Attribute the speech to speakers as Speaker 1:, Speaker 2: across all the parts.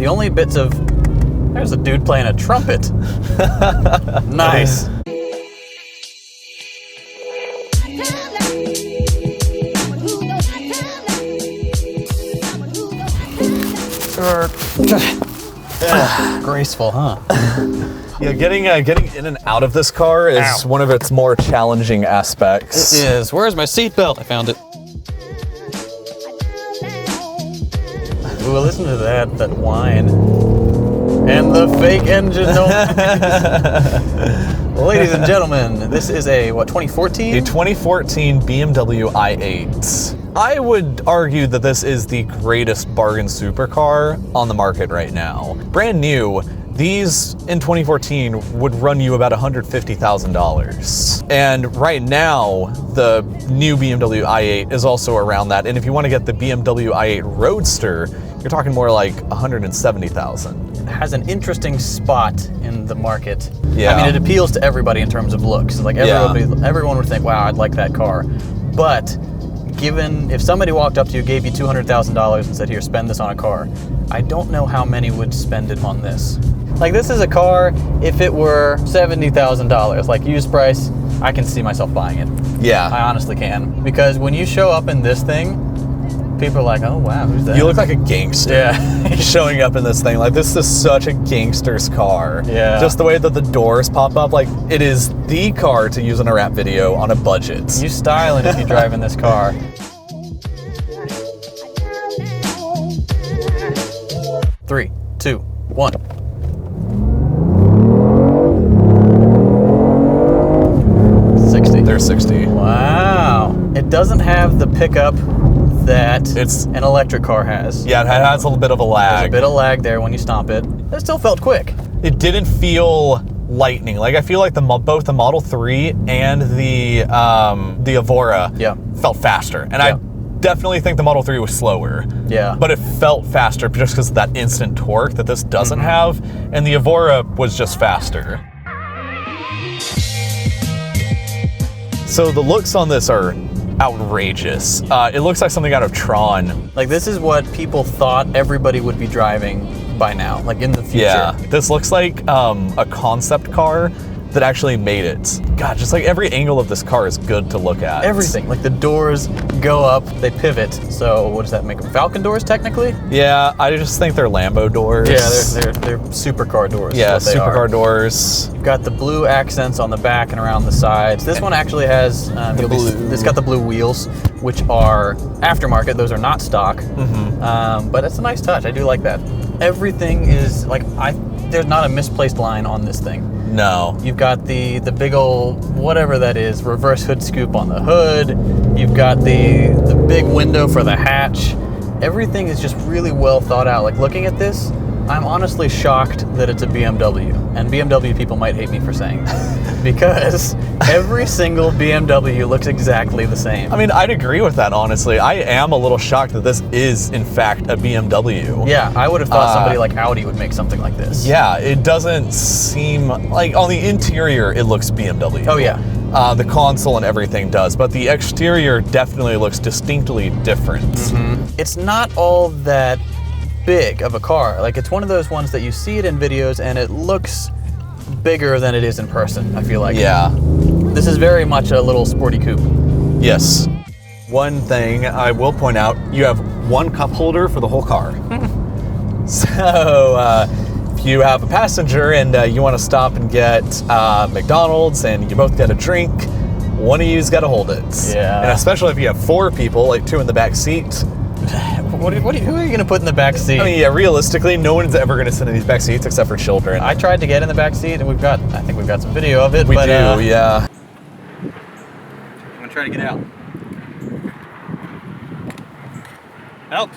Speaker 1: The only bits of... There's a dude playing a trumpet. Nice. Graceful, huh?
Speaker 2: Yeah, getting in and out of this car is one of its more challenging aspects.
Speaker 1: It is. Where's my seatbelt? I found it. Ooh, listen to that whine. And the fake engine noise. Ladies and gentlemen, this is a, what, 2014?
Speaker 2: A 2014 BMW i8. I would argue that this is the greatest bargain supercar on the market right now. Brand new, these in 2014 would run you about $150,000. And right now, the new BMW i8 is also around that. And if you want to get the BMW i8 Roadster, you're talking more like $170,000.
Speaker 1: It has an interesting spot in the market.
Speaker 2: Yeah.
Speaker 1: I mean, it appeals to everybody in terms of looks. Like everyone would think, wow, I'd like that car. But given, if somebody walked up to you, gave you $200,000 and said, here, spend this on a car, I don't know how many would spend it on this. Like, this is a car, if it were $70,000, like used price, I can see myself buying it.
Speaker 2: Yeah.
Speaker 1: I honestly can. Because when you show up in this thing, people are like, oh wow, who's that?
Speaker 2: You look like a gangster.
Speaker 1: Yeah.
Speaker 2: Showing up in this thing. Like, this is such a gangster's car.
Speaker 1: Yeah.
Speaker 2: Just the way that the doors pop up, like, it is the car to use in a rap video on a budget.
Speaker 1: You styling if you drive in this car. Three, two, one.
Speaker 2: There's 60.
Speaker 1: Wow. It doesn't have the pickup that an electric car has.
Speaker 2: Yeah, it has a little bit of a lag.
Speaker 1: There's a bit of lag there when you stomp it. It still felt quick.
Speaker 2: It didn't feel lightning. Like, I feel like both the Model 3 and the Evora felt faster. And I definitely think the Model 3 was slower.
Speaker 1: Yeah.
Speaker 2: But it felt faster just because of that instant torque that this doesn't have. And the Evora was just faster. So the looks on this are outrageous. It looks like something out of Tron.
Speaker 1: Like, this is what people thought everybody would be driving by now, like in the future.
Speaker 2: Yeah, this looks like a concept car that actually made it. God, just like every angle of this car is good to look at.
Speaker 1: Everything, like the doors go up, they pivot. So what does that make them? Falcon doors, technically?
Speaker 2: Yeah, I just think they're Lambo doors.
Speaker 1: Yeah, they're supercar doors.
Speaker 2: Yeah, supercar doors.
Speaker 1: You've got the blue accents on the back and around the sides. This one actually has it's got the blue wheels, which are aftermarket. Those are not stock. But it's a nice touch. I do like that. Everything is like there's not a misplaced line on this thing.
Speaker 2: No.
Speaker 1: You've got the big old, whatever that is, reverse hood scoop on the hood. You've got the big window for the hatch. Everything is just really well thought out. Like, looking at this, I'm honestly shocked that it's a BMW. And BMW people might hate me for saying that. Because every single BMW looks exactly the same.
Speaker 2: I mean, I'd agree with that, honestly. I am a little shocked that this is, in fact, a BMW.
Speaker 1: Yeah, I would have thought somebody like Audi would make something like this.
Speaker 2: Yeah, it doesn't seem like, on the interior, it looks BMW.
Speaker 1: Oh, yeah.
Speaker 2: The console and everything does, but the exterior definitely looks distinctly different.
Speaker 1: It's not all that big of a car. Like, it's one of those ones that you see it in videos and it looks bigger than it is in person, I feel like.
Speaker 2: Yeah.
Speaker 1: This is very much a little sporty coupe.
Speaker 2: Yes. One thing I will point out, you have one cup holder for the whole car. So, if you have a passenger and you want to stop and get McDonald's and you both get a drink, one of you's got to hold it.
Speaker 1: Yeah.
Speaker 2: And especially if you have four people, like two in the back seat.
Speaker 1: Who are you going to put in the back seat?
Speaker 2: I mean, yeah, realistically, no one's ever going to sit in these back seats except for children.
Speaker 1: I tried to get in the back seat, and I think we've got some video of it.
Speaker 2: We do, yeah.
Speaker 1: I'm going to try to get out. Help.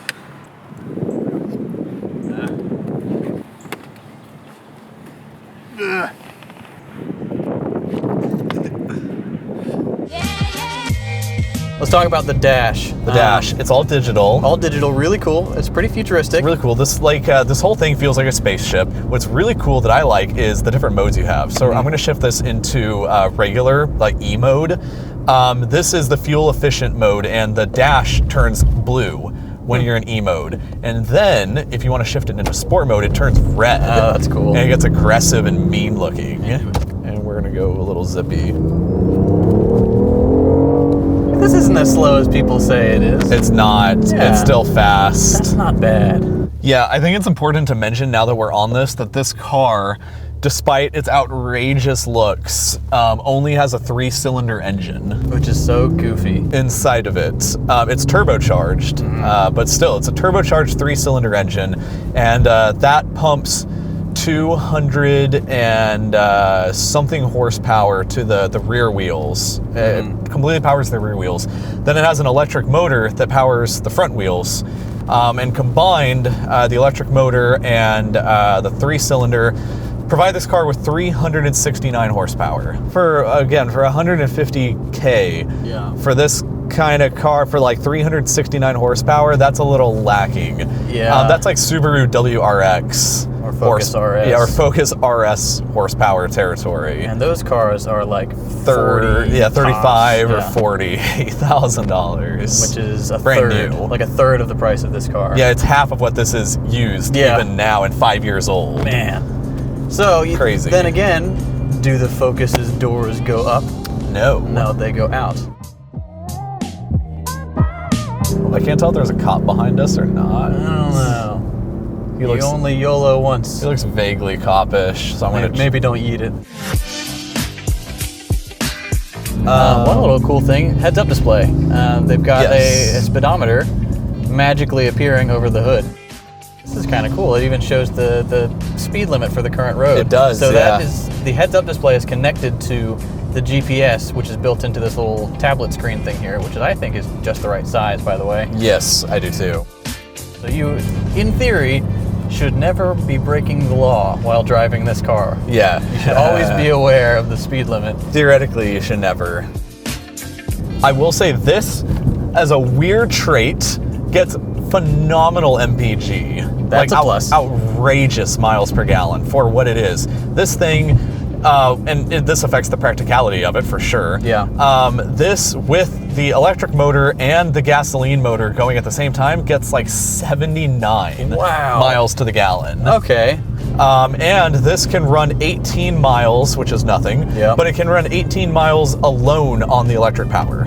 Speaker 1: Let's talk about the dash.
Speaker 2: The dash. It's all digital.
Speaker 1: All digital, really cool. It's pretty futuristic.
Speaker 2: It's really cool. This this whole thing feels like a spaceship. What's really cool that I like is the different modes you have. So I'm going to shift this into regular, like E mode. This is the fuel efficient mode, and the dash turns blue, when you're in E mode. And then, if you want to shift it into sport mode, it turns red.
Speaker 1: Oh, that's cool.
Speaker 2: And it gets aggressive and mean looking. And we're going to go a little zippy.
Speaker 1: This isn't as slow as people say it is.
Speaker 2: It's not.
Speaker 1: Yeah.
Speaker 2: It's still fast.
Speaker 1: That's not bad.
Speaker 2: Yeah, I think it's important to mention now that we're on this, that this car, despite its outrageous looks, only has a 3-cylinder engine.
Speaker 1: Which is so goofy.
Speaker 2: Inside of it. It's turbocharged, but still, it's a turbocharged 3-cylinder engine, and that pumps 200 and something horsepower to the rear wheels. It completely powers the rear wheels. Then it has an electric motor that powers the front wheels. And combined, the electric motor and the 3-cylinder provide this car with 369 horsepower. For 150K,
Speaker 1: Yeah.
Speaker 2: for this kind of car, for like 369 horsepower, that's a little lacking.
Speaker 1: Yeah.
Speaker 2: That's like Subaru WRX.
Speaker 1: Or Focus RS.
Speaker 2: Yeah, or Focus RS horsepower territory.
Speaker 1: And those cars are like
Speaker 2: 35
Speaker 1: tops.
Speaker 2: or $40,000.
Speaker 1: Which is a
Speaker 2: Brand
Speaker 1: third,
Speaker 2: new.
Speaker 1: like a third of the price of this car.
Speaker 2: Yeah, it's half of what this is used even now and 5 years old.
Speaker 1: Man. So,
Speaker 2: Crazy.
Speaker 1: Then again, do the Focus's doors go up?
Speaker 2: No.
Speaker 1: No, they go out.
Speaker 2: I can't tell if there's a cop behind us or not.
Speaker 1: I don't know.
Speaker 2: He looks,
Speaker 1: You only YOLO once.
Speaker 2: he looks vaguely copish, so I'm gonna
Speaker 1: Maybe don't eat it. One little cool thing, heads-up display. They've got a speedometer magically appearing over the hood. This is kind of cool. It even shows the speed limit for the current road.
Speaker 2: It does,
Speaker 1: So
Speaker 2: yeah.
Speaker 1: that is, the heads-up display is connected to the GPS, which is built into this little tablet screen thing here, which I think is just the right size, by the way.
Speaker 2: Yes, I do too.
Speaker 1: So you, in theory, should never be breaking the law while driving this car.
Speaker 2: Yeah.
Speaker 1: You should always be aware of the speed limit.
Speaker 2: Theoretically, you should never. I will say this, as a weird trait, gets phenomenal MPG.
Speaker 1: That's a plus.
Speaker 2: Outrageous miles per gallon for what it is. This thing, this affects the practicality of it for sure.
Speaker 1: Yeah.
Speaker 2: This, with the electric motor and the gasoline motor going at the same time, gets like 79
Speaker 1: Wow.
Speaker 2: miles to the gallon.
Speaker 1: Okay.
Speaker 2: And this can run 18 miles, which is nothing,
Speaker 1: Yeah.
Speaker 2: but it can run 18 miles alone on the electric power.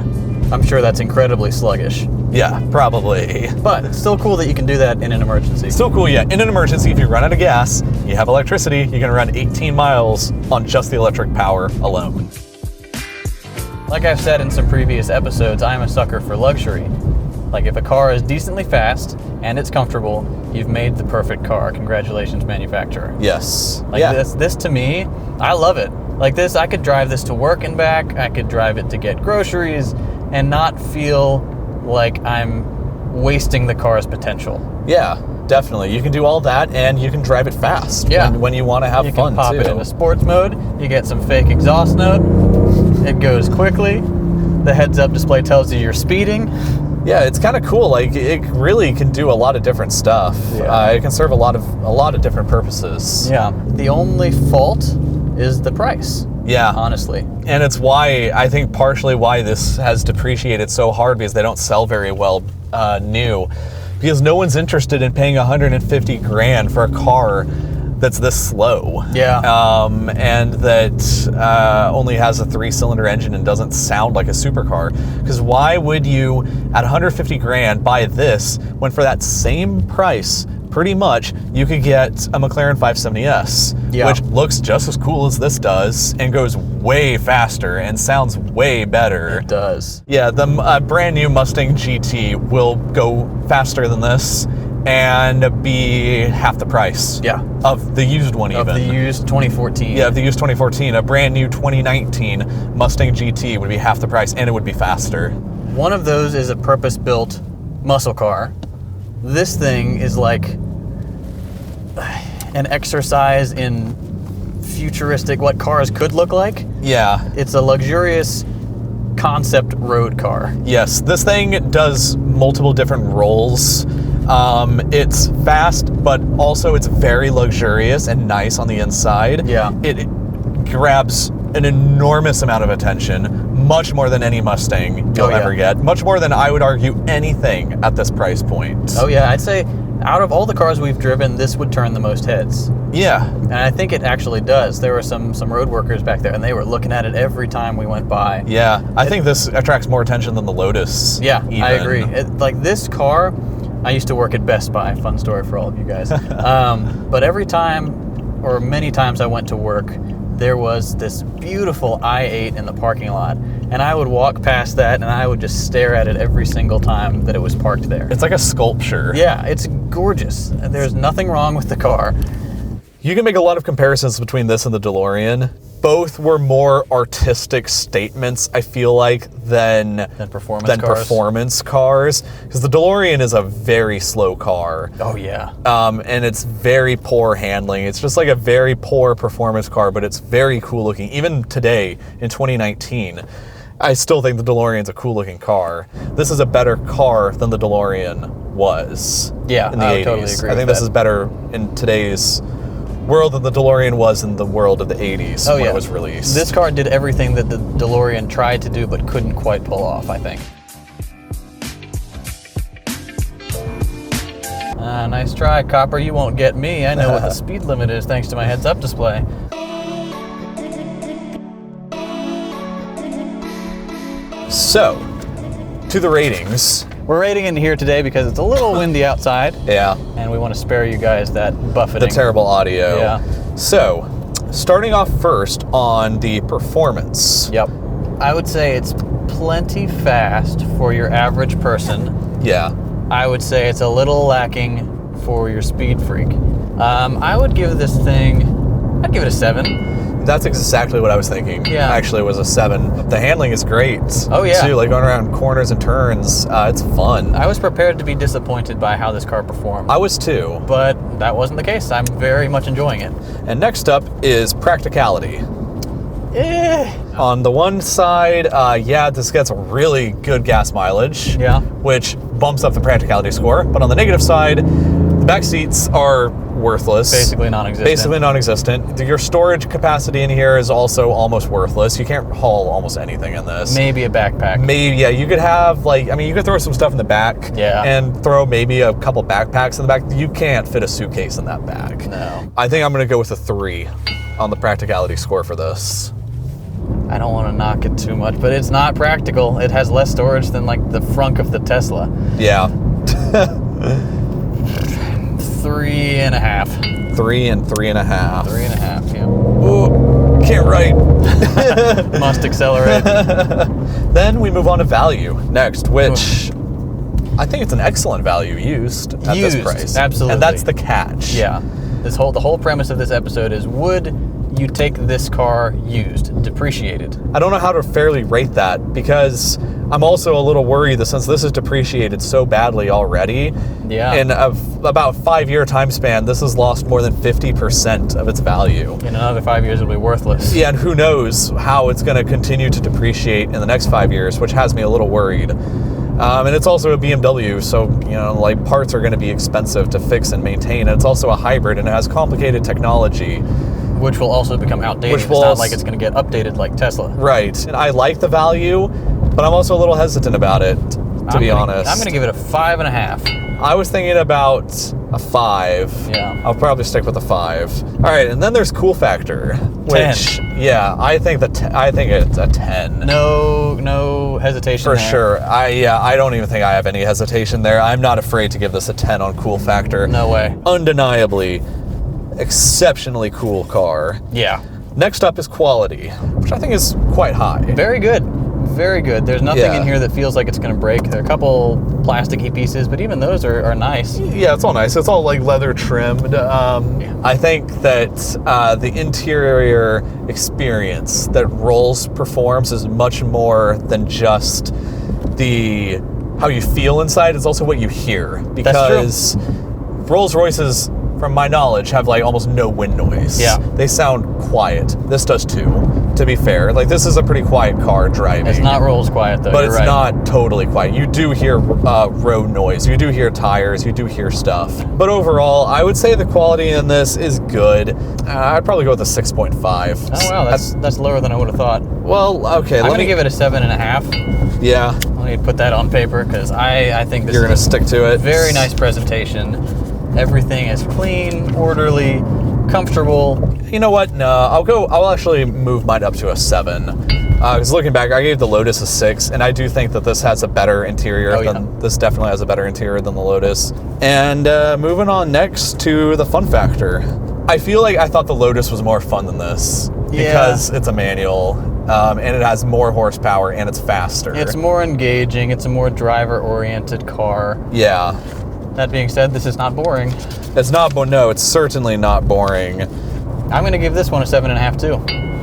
Speaker 1: I'm sure that's incredibly sluggish.
Speaker 2: Yeah, probably.
Speaker 1: But it's still cool that you can do that in an emergency.
Speaker 2: Still cool, yeah. In an emergency, if you run out of gas, you have electricity, you can run 18 miles on just the electric power alone.
Speaker 1: Like I've said in some previous episodes, I'm a sucker for luxury. Like if a car is decently fast and it's comfortable, you've made the perfect car. Congratulations, manufacturer.
Speaker 2: Yes.
Speaker 1: Like
Speaker 2: yeah.
Speaker 1: this to me, I love it. Like this, I could drive this to work and back. I could drive it to get groceries and not feel like I'm wasting the car's potential.
Speaker 2: Yeah, definitely. You can do all that and you can drive it fast when you want to have
Speaker 1: You
Speaker 2: fun
Speaker 1: can pop
Speaker 2: too.
Speaker 1: it into sports mode. You get some fake exhaust note. It goes quickly. The heads-up display tells you you're speeding.
Speaker 2: Yeah, it's kind of cool. Like it really can do a lot of different stuff.
Speaker 1: Yeah.
Speaker 2: It can serve a lot of different purposes.
Speaker 1: Yeah. The only fault is the price.
Speaker 2: Yeah.
Speaker 1: Honestly.
Speaker 2: And it's why, I think partially why this has depreciated so hard, because they don't sell very well new. Because no one's interested in paying 150 grand for a car that's this slow.
Speaker 1: Yeah.
Speaker 2: And that only has a 3-cylinder engine and doesn't sound like a supercar. Because why would you, at 150 grand, buy this when for that same price, pretty much, you could get a McLaren 570S, which looks just as cool as this does and goes way faster and sounds way better.
Speaker 1: It does.
Speaker 2: Yeah, the brand new Mustang GT will go faster than this and be half the price of the used one even.
Speaker 1: Of the used 2014.
Speaker 2: Yeah, of the used 2014. A brand new 2019 Mustang GT would be half the price and it would be faster.
Speaker 1: One of those is a purpose-built muscle car. This thing is like an exercise in futuristic, what cars could look like.
Speaker 2: Yeah.
Speaker 1: It's a luxurious concept road car.
Speaker 2: Yes, this thing does multiple different roles. It's fast, but also it's very luxurious and nice on the inside.
Speaker 1: Yeah.
Speaker 2: It grabs an enormous amount of attention, much more than any Mustang you'll ever get, much more than, I would argue, anything at this price point.
Speaker 1: Oh yeah, I'd say out of all the cars we've driven, this would turn the most heads.
Speaker 2: Yeah.
Speaker 1: And I think it actually does. There were some road workers back there, and they were looking at it every time we went by.
Speaker 2: Yeah, I think this attracts more attention than the Lotus.
Speaker 1: Yeah,
Speaker 2: even.
Speaker 1: I agree. Like this car, I used to work at Best Buy. Fun story for all of you guys. But every time, or many times I went to work, there was this beautiful i8 in the parking lot. And I would walk past that, and I would just stare at it every single time that it was parked there.
Speaker 2: It's like a sculpture.
Speaker 1: Yeah, it's gorgeous. There's nothing wrong with the car.
Speaker 2: You can make a lot of comparisons between this and the DeLorean. Both were more artistic statements, I feel like, than performance cars. Because the DeLorean is a very slow car.
Speaker 1: Oh, yeah.
Speaker 2: And it's very poor handling. It's just like a very poor performance car, but it's very cool looking. Even today, in 2019, I still think the DeLorean's a cool looking car. This is a better car than the DeLorean was in the 80s.
Speaker 1: Totally agree
Speaker 2: I think this is better in today's world than the DeLorean was in the world of the 80s when it was released.
Speaker 1: This car did everything that the DeLorean tried to do but couldn't quite pull off, I think. Nice try, Copper. You won't get me. I know what the speed limit is thanks to my heads-up display.
Speaker 2: So, to the ratings.
Speaker 1: We're rating in here today because it's a little windy outside.
Speaker 2: Yeah.
Speaker 1: And we want to spare you guys that buffeting.
Speaker 2: The terrible audio.
Speaker 1: Yeah.
Speaker 2: So, starting off first on the performance.
Speaker 1: Yep. I would say it's plenty fast for your average person.
Speaker 2: Yeah.
Speaker 1: I would say it's a little lacking for your speed freak. I would give this thing, I'd give it a 7.
Speaker 2: That's exactly what I was thinking.
Speaker 1: Yeah.
Speaker 2: Actually, it was a 7. The handling is great.
Speaker 1: Oh, yeah.
Speaker 2: Too, like going around corners and turns. It's fun.
Speaker 1: I was prepared to be disappointed by how this car performed.
Speaker 2: I was too.
Speaker 1: But that wasn't the case. I'm very much enjoying it.
Speaker 2: And next up is practicality. On the one side, this gets really good gas mileage.
Speaker 1: Yeah.
Speaker 2: Which bumps up the practicality score. But on the negative side, the back seats are worthless.
Speaker 1: Basically non-existent.
Speaker 2: Your storage capacity in here is also almost worthless. You can't haul almost anything in this.
Speaker 1: Maybe a backpack.
Speaker 2: Maybe, yeah. You could have, you could throw some stuff in the back.
Speaker 1: Yeah.
Speaker 2: And throw maybe a couple backpacks in the back. You can't fit a suitcase in that bag.
Speaker 1: No.
Speaker 2: I think I'm going to go with a 3 on the practicality score for this.
Speaker 1: I don't want to knock it too much, but it's not practical. It has less storage than, the frunk of the Tesla.
Speaker 2: Yeah.
Speaker 1: 3.5.
Speaker 2: 3 and 3.5.
Speaker 1: 3.5, yeah.
Speaker 2: Ooh, can't write.
Speaker 1: Must accelerate.
Speaker 2: Then we move on to value next, which I think it's an excellent value used at this price.
Speaker 1: Absolutely.
Speaker 2: And that's the catch.
Speaker 1: Yeah. The whole premise of this episode is, would you take this car used, depreciated?
Speaker 2: I don't know how to fairly rate that, because I'm also a little worried that since this is depreciated so badly already, in about 5-year time span, this has lost more than 50% of its value.
Speaker 1: In another 5 years, it'll be worthless.
Speaker 2: Yeah, and who knows how it's going to continue to depreciate in the next 5 years, which has me a little worried. And it's also a BMW, so, parts are going to be expensive to fix and maintain. And it's also a hybrid, and it has complicated technology.
Speaker 1: Which will also become outdated. It's not like it's going to get updated like Tesla.
Speaker 2: Right. And I like the value, but I'm also a little hesitant about it, to be honest.
Speaker 1: I'm going to give it a 5.5.
Speaker 2: I was thinking about a 5.
Speaker 1: Yeah.
Speaker 2: I'll probably stick with a 5. All right, and then there's cool factor, which
Speaker 1: 10.
Speaker 2: Yeah, I think it's a 10.
Speaker 1: No hesitation
Speaker 2: for
Speaker 1: there.
Speaker 2: sure. I don't even think I have any hesitation there. I'm not afraid to give this a 10 on cool factor.
Speaker 1: No way.
Speaker 2: Undeniably, exceptionally cool car.
Speaker 1: Yeah.
Speaker 2: Next up is quality, which I think is quite high.
Speaker 1: Very good. Very good. There's nothing in here that feels like it's going to break. There are a couple plasticky pieces, but even those are nice.
Speaker 2: Yeah, it's all nice. It's all leather trimmed. I think that the interior experience that Rolls performs is much more than just how you feel inside. It's also what you hear. Because Rolls Royces, from my knowledge, have almost no wind noise.
Speaker 1: Yeah.
Speaker 2: They sound quiet. This does too. to be fair. Like, this is a pretty quiet car driving.
Speaker 1: It's not Rolls quiet, though.
Speaker 2: But
Speaker 1: You're
Speaker 2: it's
Speaker 1: right.
Speaker 2: not totally quiet. You do hear road noise. You do hear tires. You do hear stuff. But overall, I would say the quality in this is good. I'd probably go with a 6.5.
Speaker 1: Oh, wow. That's lower than I would have thought.
Speaker 2: Well, okay.
Speaker 1: I'm going to give it a 7.5.
Speaker 2: Yeah.
Speaker 1: Let me put that on paper because I think this
Speaker 2: You're going to
Speaker 1: is
Speaker 2: stick to it.
Speaker 1: very nice presentation. Everything is clean, orderly, comfortable.
Speaker 2: You know what? No, I'll actually move mine up to a 7. Because looking back, I gave the Lotus a 6, and I do think that this has a better interior this definitely has a better interior than the Lotus. And moving on next to the fun factor. I feel like I thought the Lotus was more fun than this because it's a manual, and it has more horsepower and it's faster.
Speaker 1: It's more engaging. It's a more driver-oriented car.
Speaker 2: Yeah.
Speaker 1: That being said, this is not boring.
Speaker 2: It's not, no, it's certainly not boring.
Speaker 1: I'm going to give this one a 7.5 too.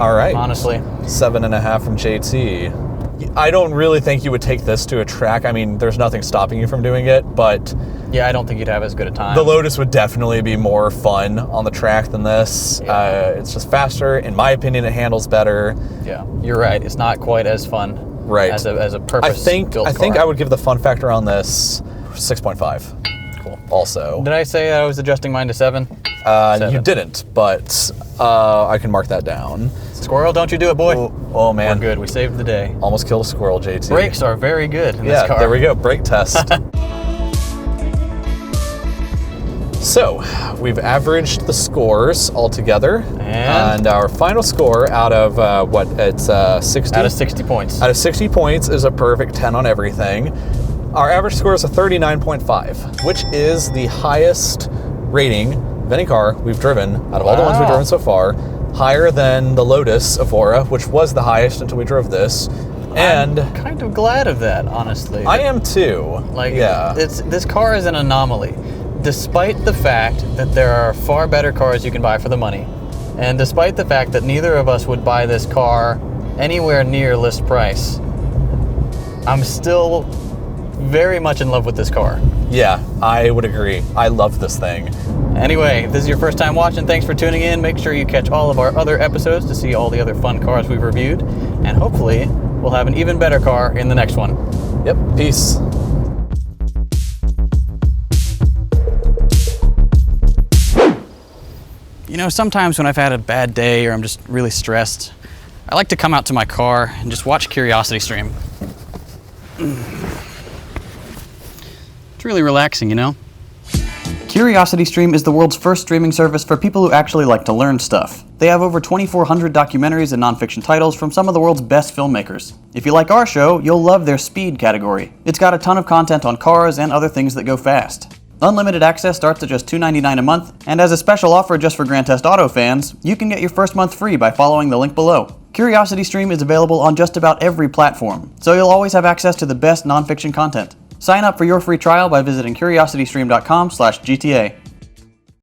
Speaker 2: All right.
Speaker 1: Honestly.
Speaker 2: 7.5 from JT. I don't really think you would take this to a track. I mean, there's nothing stopping you from doing it, but
Speaker 1: yeah, I don't think you'd have as good a time.
Speaker 2: the Lotus would definitely be more fun on the track than this.
Speaker 1: Yeah.
Speaker 2: It's just faster. In my opinion, it handles better.
Speaker 1: Yeah, you're right. It's not quite as fun.
Speaker 2: Right.
Speaker 1: As a purpose-built car.
Speaker 2: I think I would give the fun factor on this 6.5.
Speaker 1: Cool.
Speaker 2: Also.
Speaker 1: Did I say I was adjusting mine to 7?
Speaker 2: You didn't, but I can mark that down.
Speaker 1: Squirrel, don't you do it, boy.
Speaker 2: Oh man.
Speaker 1: We're good. We saved the day.
Speaker 2: Almost killed a squirrel, JT.
Speaker 1: Brakes are very good in this car.
Speaker 2: There we go. Brake test. So, we've averaged the scores all together, and our final score out of 60?
Speaker 1: Out of 60 points.
Speaker 2: Out of 60 points is a perfect 10 on everything. Our average score is a 39.5, which is the highest rating of any car we've driven out of all the ones we've driven so far. Higher than the Lotus Evora, which was the highest until we drove this. And
Speaker 1: I'm kind of glad of that, honestly.
Speaker 2: I am too.
Speaker 1: This car is an anomaly. Despite the fact that there are far better cars you can buy for the money, and despite the fact that neither of us would buy this car anywhere near list price, I'm still very much in love with this car.
Speaker 2: Yeah, I would agree. I love this thing.
Speaker 1: Anyway, if this is your first time watching, thanks for tuning in. Make sure you catch all of our other episodes to see all the other fun cars we've reviewed, and hopefully we'll have an even better car in the next one.
Speaker 2: Yep, peace.
Speaker 1: You know, sometimes when I've had a bad day or I'm just really stressed, I like to come out to my car and just watch Curiosity Stream. It's really relaxing, you know? Curiosity Stream is the world's first streaming service for people who actually like to learn stuff. They have over 2,400 documentaries and nonfiction titles from some of the world's best filmmakers. If you like our show, you'll love their speed category. It's got a ton of content on cars and other things that go fast. Unlimited access starts at just $2.99 a month, and as a special offer just for Grand Theft Auto fans, you can get your first month free by following the link below. Curiosity Stream is available on just about every platform, so you'll always have access to the best nonfiction content. Sign up for your free trial by visiting curiositystream.com/GTA.